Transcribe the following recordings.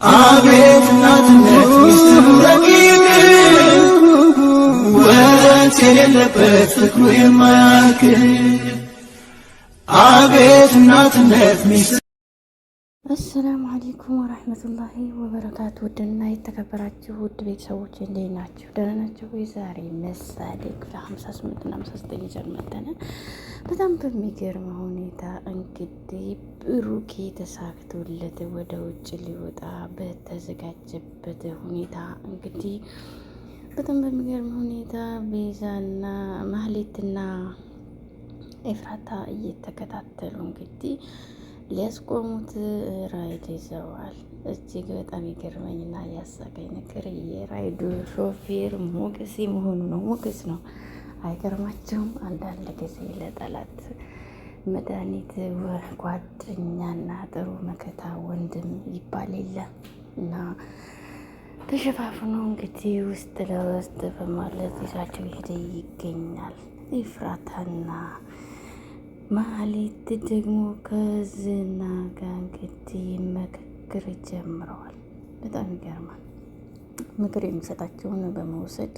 አቤት እናትነት ሚስጥሩ ረቂቅ ወረት የሌለበት ፍቅሩ የማያልቅ አቤት እናትነት ሚስጥሩ። አሰላሙ አለይኩም ወራህመቱላሂ ወበረካቱ። ውድና የተከበራችሁ ውድ ቤተሰቦች እንዴት ናችሁ? ደህና ናችሁ ወይ? ዛሬ ምሳሌ ክፍል 58 እና 59 ይዘን መጥተን በጣም በሚገርም ሁኔታ እንግዲህ ብሩኬ ተሳክቶለት ወደ ውጭ ሊወጣ በተዘጋጀበት ሁኔታ እንግዲህ በጣም በሚገርም ሁኔታ ቤዛና ማህሌትና ኤፍራታ እየተከታተሉ እንግዲህ ሊያስቆሙት ራይድ ይዘዋል። እጅግ በጣም ይገርመኝና ያሳቀኝ ነገር የራይዱ ሾፌር ሞገሴ መሆኑ ነው። ሞገስ ነው። አይገርማቸውም? አንዳንድ ጊዜ ለጠላት መድኃኒት ጓደኛና ጥሩ መከታ ወንድም ይባል የለ እና ተሸፋፍኖ እንግዲህ ውስጥ ለውስጥ በማለት ይዛቸው ሄደ ይገኛል። ኤፍራታና ማህሌት ደግሞ ከዝና ጋር እንግዲህ ምክክር ጀምረዋል። በጣም ይገርማል። ምክር የሚሰጣቸውን በመውሰድ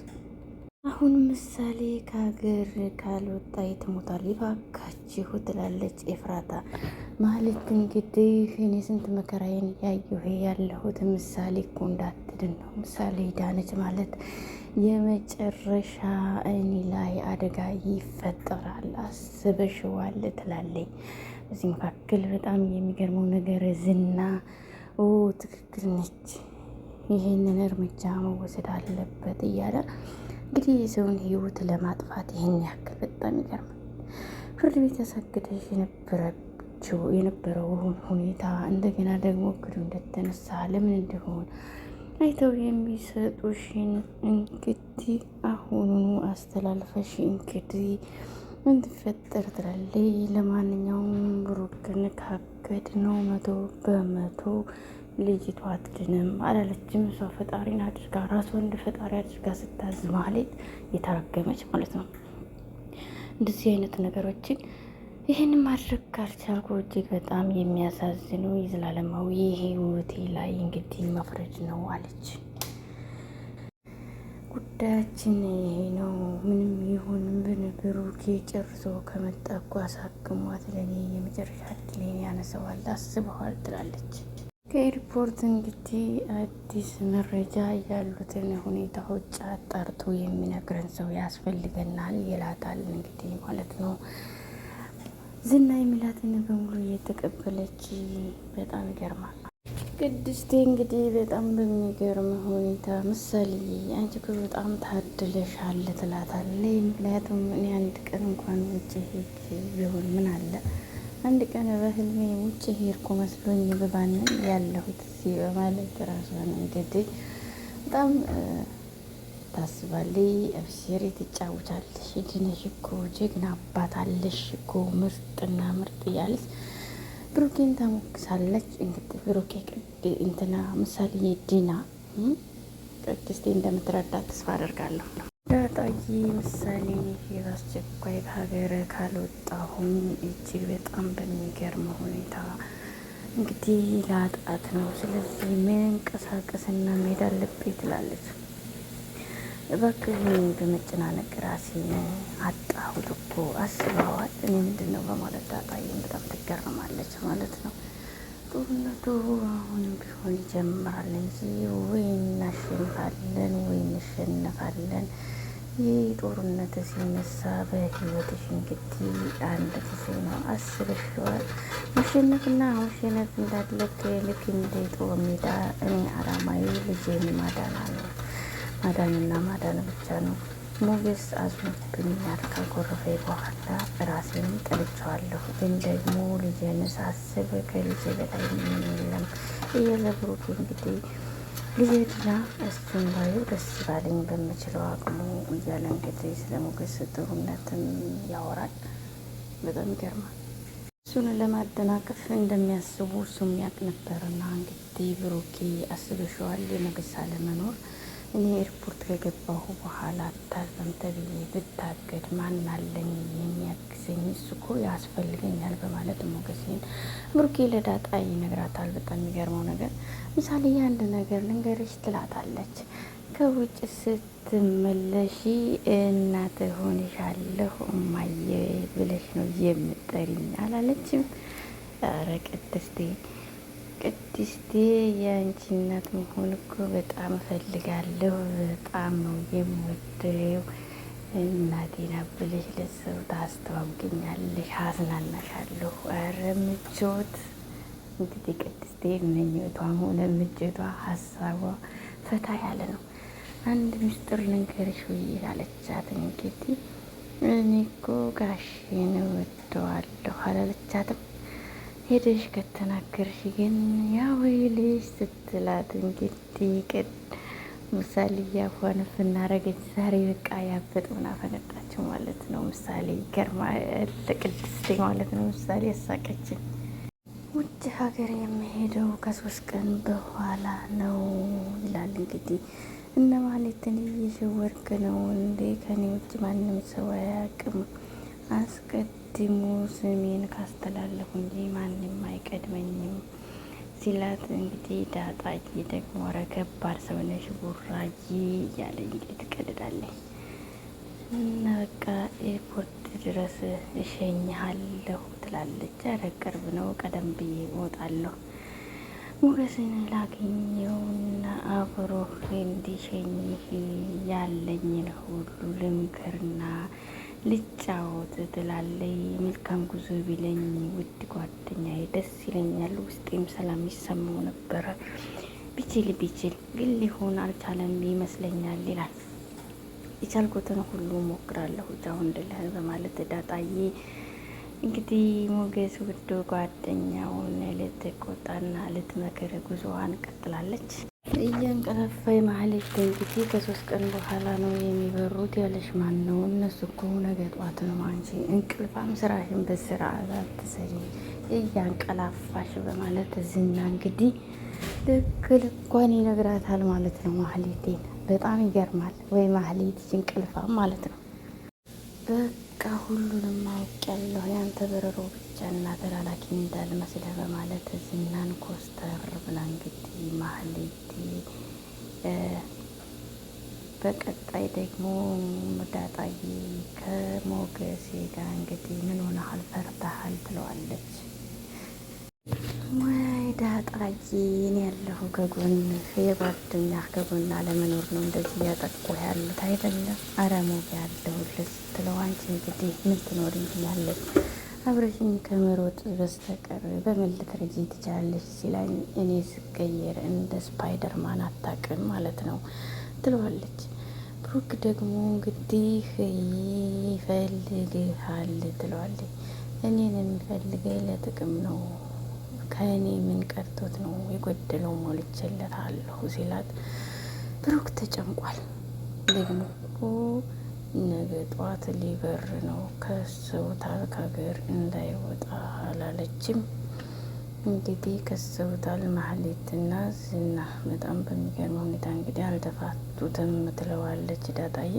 አሁን ምሳሌ ከሀገር ካልወጣ ትሞታል ይባካችሁ ትላለች ኤፍራታ። ማህሌት እንግዲህ እኔ ስንት መከራዬን ያለሁት ምሳሌ እኮ እንዳትድን ነው። ምሳሌ ዳነች ማለት የመጨረሻ እኔ ላይ አደጋ ይፈጠራል አስበሽዋል ትላለች። በዚህ መካከል በጣም የሚገርመው ነገር ዝና ትክክል ነች፣ ይህንን እርምጃ መወሰድ አለበት እያለ እንግዲህ የሰውን ሕይወት ለማጥፋት ይህን ያክል በጣም ይገርማል። ፍርድ ቤት ያሳገደሽ የነበረውን ሁኔታ እንደገና ደግሞ እቅዱ እንደተነሳ ለምን እንደሆነ አይተው የሚሰጡሽን እንግዲህ አሁኑኑ አስተላልፈሽ እንግዲህ እንድፈጠር ትላለች። ለማንኛውም ብሩክን ካገድ ነው 100% ልጅቷ አትድንም አላለችም። እሷ ፈጣሪን አድርጋ ራሷን እንደ ፈጣሪ አድርጋ ስታዝ ማለት የተረገመች ማለት ነው። እንደዚህ አይነት ነገሮችን ይህን ማድረግ ካልቻልኩ እጅግ በጣም የሚያሳዝነው የዘላለማዊ ህይወቴ ላይ እንግዲህ መፍረድ ነው አለች። ጉዳያችን ይሄ ነው። ምንም ይሁን ምን ብሩኬ ጨርሶ ከመጣ እኮ አሳክሟት ለእኔ የመጨረሻ እድሌን ያነሰዋል አስበዋል ትላለች። ከኤርፖርት እንግዲህ አዲስ መረጃ ያሉትን ሁኔታዎች አጣርቶ የሚነግረን ሰው ያስፈልገናል ይላታል እንግዲህ ማለት ነው። ዝና የሚላትን በሙሉ እየተቀበለች በጣም ይገርማል። ቅድስቴ እንግዲህ በጣም በሚገርም ሁኔታ ምሳሌ አንቺ እኮ በጣም ታድለሻል ትላታለች። ምክንያቱም እኔ አንድ ቀን እንኳን ውጭ ሄድ ቢሆን ምን አለ አንድ ቀን በህልሜ ውጭ ሄድኩ መስሎኝ በባንን ያለሁት እዚህ በማለት ራሷን እንግዲህ በጣም ታስባለች። አብሽሪ ትጫወቻለሽ፣ ድነሽ እኮ ጀግና አባት አለሽ እኮ ምርጥና ምርጥ እያለች ብሩኬን ታሞግሳለች። እንግዲህ ብሩኬ እንትና ምሳሌ ዲና ቅድስቴ እንደምትረዳት ተስፋ አደርጋለሁ። ዳጣዬ ምሳሌ በአስቸኳይ ከሀገር ካልወጣሁም እጅግ በጣም በሚገርም ሁኔታ እንግዲህ ላጣት ነው። ስለዚህ መንቀሳቀስና መሄድ አለብኝ ትላለች። እባክህን በመጨናነቅ ራሴን አጣሁት እኮ አስበዋል። እኔ ምንድን ነው በማለት ዳጣዬን በጣም ትገርማለች ማለት ነው። ጦርነቱ አሁንም ቢሆን ይጀምራል እንጂ ወይ እናሸንፋለን ወይ እንሸነፋለን። ይህ ጦርነት ሲነሳ በህይወትሽ እንግዲህ አንድ ጊዜ ነው አስበሽዋል። መሸነፍና መሸነፍ እንዳለክ ልክ እንደ ጦር ሜዳ እኔ አላማዊ ልጄን ማዳና ነው። ማዳንና ማዳን ብቻ ነው። ሞገስ አዝኖብኛል ካጎረፈኝ በኋላ ራሴንም ጠልቼዋለሁ። ግን ደግሞ ልጄን ሳስብ ከልጄ በላይ ምንም የለም እያለ ብሩክ እንግዲህ ልጄና እሱን ባዩ ደስ ባለኝ በምችለው አቅሙ እያለ እንግዲህ ስለ ሞገስ ጥሩነትም ያወራል። በጣም ይገርማል። እሱን ለማደናቀፍ እንደሚያስቡ እሱም ያውቅ ነበርና እንግዲህ ብሩኬ አስበሽዋል የሞገስ አለመኖር እኔ ኤርፖርት ከገባሁ በኋላ ታዘም ተብዬ ብታገድ ማን አለኝ የሚያግዘኝ? እሱ እኮ ያስፈልገኛል በማለት ሞገሴን ብሩኬ ለዳጣ ይነግራታል። በጣም የሚገርመው ነገር ምሳሌ አንድ ነገር ልንገርሽ ትላታለች። ከውጭ ስትመለሺ እናት ሆንሻለሁ እማዬ ብለሽ ነው የምጠሪኝ አላለችም? ኧረ ቅድስቴ የአንቺ እናት መሆን እኮ በጣም እፈልጋለሁ። በጣም ነው የምወደው። እናቴን ብለሽ ለሰው ታስተዋውቅኛለሽ፣ አዝናናሻለሁ። ኧረ ምቾት! እንግዲህ ቅድስቴ ምኞቷም ሆነ ምቾቷ ሀሳቧ ፈታ ያለ ነው። አንድ ምስጢር ልንገርሽ ወይ አለቻት። እንግዲህ እኔ እኮ ጋሼን እወደዋለሁ አላለቻትም? ሄደሽ ከተናገርሽ ግን ያው ልጅ ስትላት እንግዲህ ምሳሌ ያፏን ፍናረገች። ዛሬ በቃ ያበጠውን አፈነጣቸው ማለት ነው። ምሳሌ ገርማ ለቅድስቴ ማለት ነው። ምሳሌ ያሳቀችን። ውጭ ሀገር የሚሄደው ከ3 ቀን በኋላ ነው ይላል። እንግዲህ እነ ማለትን እየሸወርክ ነው እንዴ? ከኔ ውጭ ማንም ሰው አያውቅም። አስቀድሞ ስሜን ካስተላለፉ እንጂ ማንም አይቀድመኝም ሲላት እንግዲህ ዳጣዬ ደግሞ ኧረ ከባድ ሰው ነሽ ቡራዬ እያለ እንግዲህ ትቀልዳለች። እና በቃ ኤርፖርት ድረስ እሸኝሃለሁ ትላለች። ኧረ ቅርብ ነው፣ ቀደም ብዬ እወጣለሁ። ሞገስን ላገኘውና አብሮህ እንዲሸኝህ ያለኝን ሁሉ ልምከርና ልጫወት ትላለይ። መልካም ጉዞ ቢለኝ ውድ ጓደኛዬ ደስ ይለኛል፣ ውስጤም ሰላም ይሰማው ነበረ። ቢችል ግን ሊሆን አልቻለም ይመስለኛል ይላል። የቻልኩትን ሁሉ ሞክራለሁ ጃው እንድልህ በማለት ዳጣዬ እንግዲህ ሞገስ ውድ ጓደኛውን ልትቆጣና ልትመክር ጉዞዋን ቀጥላለች። እያንቀላፋይ ማህሌት እንግዲህ ከ3 ቀን በኋላ ነው የሚበሩት ያለሽ ማን ነው? እነሱ እኮ ነገ ጧት ነው። አንቺ እንቅልፋም ስራሽን በስርዓት አትሰሪ እያንቀላፋሽ በማለት ዝና እንግዲህ ልክ ልኳን ይነግራታል ማለት ነው። ማህሌቴን በጣም ይገርማል ወይ ማህሌት እንቅልፋም ማለት ነው። በቃ ሁሉንም አውቄያለሁ ያንተ በረሮ ብቻ እና ተላላኪ እንዳልመስልህ በማለት ዝናን ኮስተር ብላ እንግዲህ ማህሌት በቀጣይ ደግሞ ዳጣዬ ከሞገሴ ጋር እንግዲህ ምን ሆነሃል ፈርተሃል ትለዋለች። ወይ ዳጣዬ እኔ ያለሁ ከጎን የጓደኛ ከጎን አለመኖር ነው እንደዚህ እያጠቁ ያሉት አይደለም። አረ ሞገ ያለሁልህ ስትለው አንቺ እንግዲህ ምን ትኖር እንችላለች አብረሽኝ ከመሮጥ በስተቀር በምን ልትረጂ ትችላለች ሲላኝ እኔ ስቀየር እንደ ስፓይደርማን አታውቅም ማለት ነው ትለዋለች። ብሩክ ደግሞ እንግዲህ ይፈልግሃል ትለዋለች። እኔን የሚፈልገኝ ለጥቅም ነው፣ ከእኔ ምን ቀርቶት ነው የጎደለው ሞልቼለታለሁ ሲላት ብሩክ ተጨንቋል። ደግሞ ነገ ጧት ሊበር ነው ከሰውታል ከሀገር እንዳይወጣ አላለችም። እንግዲህ ከሰውታል ማህሌትና ዝና በጣም በሚገርም ሁኔታ እንግዲህ አልተፋቱትም ትለዋለች ዳጣዬ።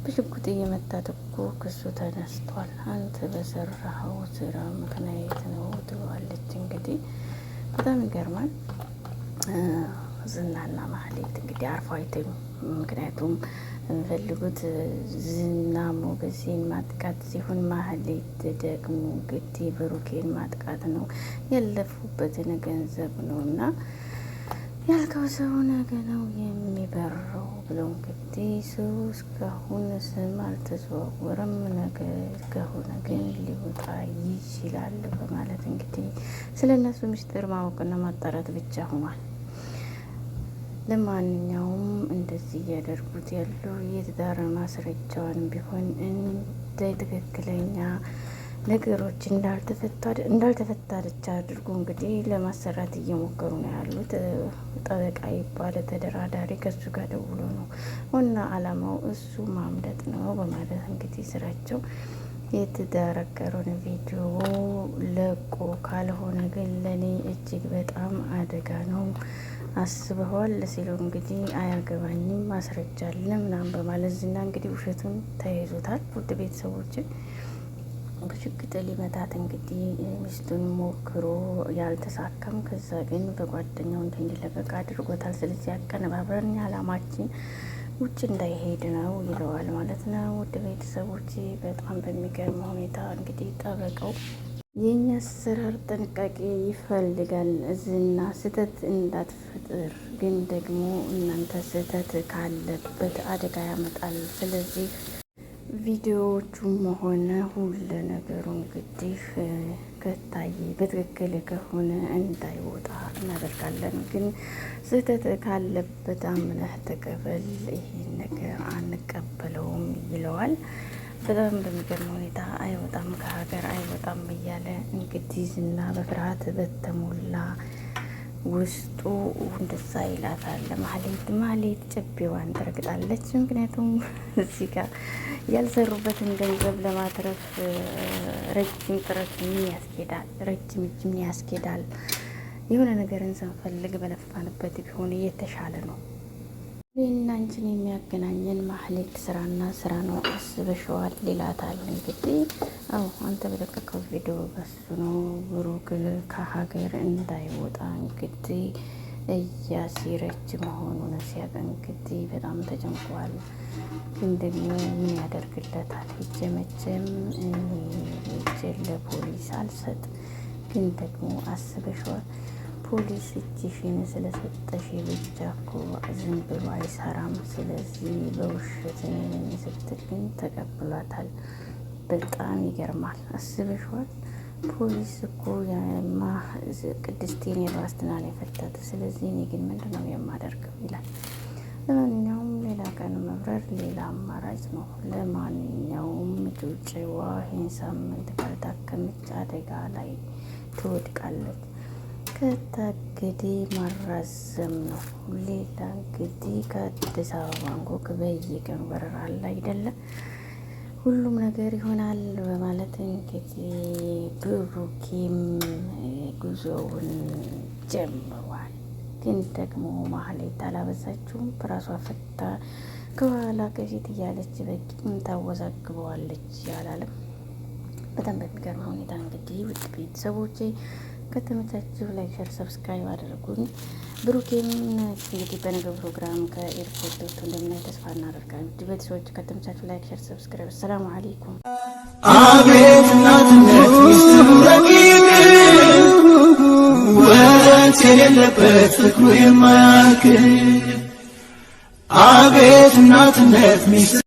በሽጉጥ እየመታት እኮ ክሱ ተነስቷል፣ አንተ በሰራኸው ስራ ምክንያት ነው ትለዋለች። እንግዲህ በጣም ይገርማል። ዝናና ማህሌት እንግዲህ አርፎ አይተኙ። ምክንያቱም የሚፈልጉት ዝና ሞገሴን ማጥቃት ሲሆን ማህሌት ደግሞ እንግዲህ ብሩኬን ማጥቃት ነው። ያለፉበትን ገንዘብ ነው እና ያልከው ሰው ነገ ነው የሚበረው ብለው እንግዲህ ሰው እስካሁን ስም አልተዘዋወረም፣ ነገ ከሆነ ግን ሊወጣ ይችላል በማለት እንግዲህ ስለ እነሱ ምስጢር ማወቅና ማጣራት ብቻ ሆኗል። ለማንኛውም እንደዚህ እያደርጉት ያሉ የትዳር ማስረጃዋን ቢሆን እንደ ትክክለኛ ነገሮች እንዳልተፈታደች አድርጎ እንግዲህ ለማሰራት እየሞከሩ ነው ያሉት። ጠበቃ ይባል ተደራዳሪ ከሱ ጋር ደውሎ ነው ዋና አላማው እሱ ማምለጥ ነው በማለት እንግዲህ ስራቸው የተዳረቀሩን ቪዲዮ ለቆ ካልሆነ ግን ለኔ እጅግ በጣም አደጋ ነው። አስበዋል ሲሉ እንግዲህ አያገባኝም ማስረጃ አለ ምናምን በማለት ዝና እንግዲህ ውሸቱን ተያይዞታል። ውድ ቤተሰቦች በሽጉጥ ሊመታት እንግዲህ ሚስቱን ሞክሮ ያልተሳካም፣ ከዛ ግን በጓደኛው እንዲለቀቅ አድርጎታል። ስለዚህ አቀነባብረን አላማችን ውጭ እንዳይሄድ ነው ይለዋል ማለት ነው። ውድ ቤተሰቦች በጣም በሚገርም ሁኔታ እንግዲህ ጠበቀው የኛ አሰራር ጥንቃቄ ይፈልጋል። ዝና ስህተት እንዳትፈጥር፣ ግን ደግሞ እናንተ ስህተት ካለበት አደጋ ያመጣል። ስለዚህ ቪዲዮዎቹም ሆነ ሁሉ ነገሩ እንግዲህ ከታየ በትክክል ከሆነ እንዳይወጣ እናደርጋለን። ግን ስህተት ካለበት አምነህ ተቀበል፣ ይሄን ነገር አንቀበለውም ይለዋል። በጣም በሚገርም ሁኔታ አይወጣም ከሀገር አይወጣም እያለ እንግዲህ ዝና በፍርሃት በተሞላ ውስጡ እንደዛ ይላታል። ማህሌት ጭቤዋን ትረግጣለች። ምክንያቱም እዚህ ጋር ያልሰሩበትን ገንዘብ ለማትረፍ ረጅም ጥረት ምን ያስኬዳል? ረጅም እጅ ምን ያስኬዳል? የሆነ ነገርን ስንፈልግ በለፋንበት ቢሆን እየተሻለ ነው። ይህና አንቺን የሚያገናኘን ማህሌት ስራና ስራ ነው፣ አስበሽዋል ይላታል። እንግዲህ አንተ በለቀቀው ቪዲዮ በሱ ነው ብሩክ ከሀገር እንዳይወጣ እንግዲህ እያሲረች መሆኑን ሲያውቅ እንግዲህ በጣም ተጨንቋል። ግን ደግሞ ምን ያደርግለታል? መቼም ለፖሊስ አልሰጥ። ግን ደግሞ አስበሽዋል ፖሊስ እጅሽን ስለሰጠሽ ብቻ እኮ ዝም ብሎ አይሰራም። ስለዚህ በውሸት ስትል ግን ተቀብሏታል። በጣም ይገርማል። አስበሽዋል? ፖሊስ እኮ ቅድስቴን የዋስትናን የፈታት። ስለዚህ እኔ ግን ምንድን ነው የማደርገው ይላል። ለማንኛውም ሌላ ቀን መብረር ሌላ አማራጭ ነው። ለማንኛውም ጩጬዋ ይህን ሳምንት ካልታከመች አደጋ ላይ ትወድቃለች። ከታገዴ ማራዘም ነው። ሌላ እንግዲህ ከአዲስ አበባ ባንኮክ በየቀኑ በረራ አለ አይደለም፣ ሁሉም ነገር ይሆናል በማለት እንግዲህ ብሩኬም ጉዞውን ጀምሯል። ግን ደግሞ ማህሌት አላበዛችውም። በራሷ ፈታ ከኋላ ከፊት እያለች በቂም ታወዛግበዋለች ያላለም። በጣም በሚገርም ሁኔታ እንግዲህ ውድ ቤተሰቦቼ ከተመቻችሁ ላይክ፣ ሸር፣ ሰብስክራይብ አድርጉኝ። ብሩኬም እንግዲህ በነገው ፕሮግራም ከኤርፖርት ወጥቶ እንደምናይ ተስፋ እናደርጋለን። ውድ ቤተሰቦች ከተመቻችሁ ላይክ፣ ሸር፣ ሰብስክራይብ። ሰላም አለይኩም። አቤት እናትነት ሚስጥሩ ረቂቅ ወረት የሌለበት ፍቅሩ የማያልቅ አቤት እናትነት ሚስጥሩ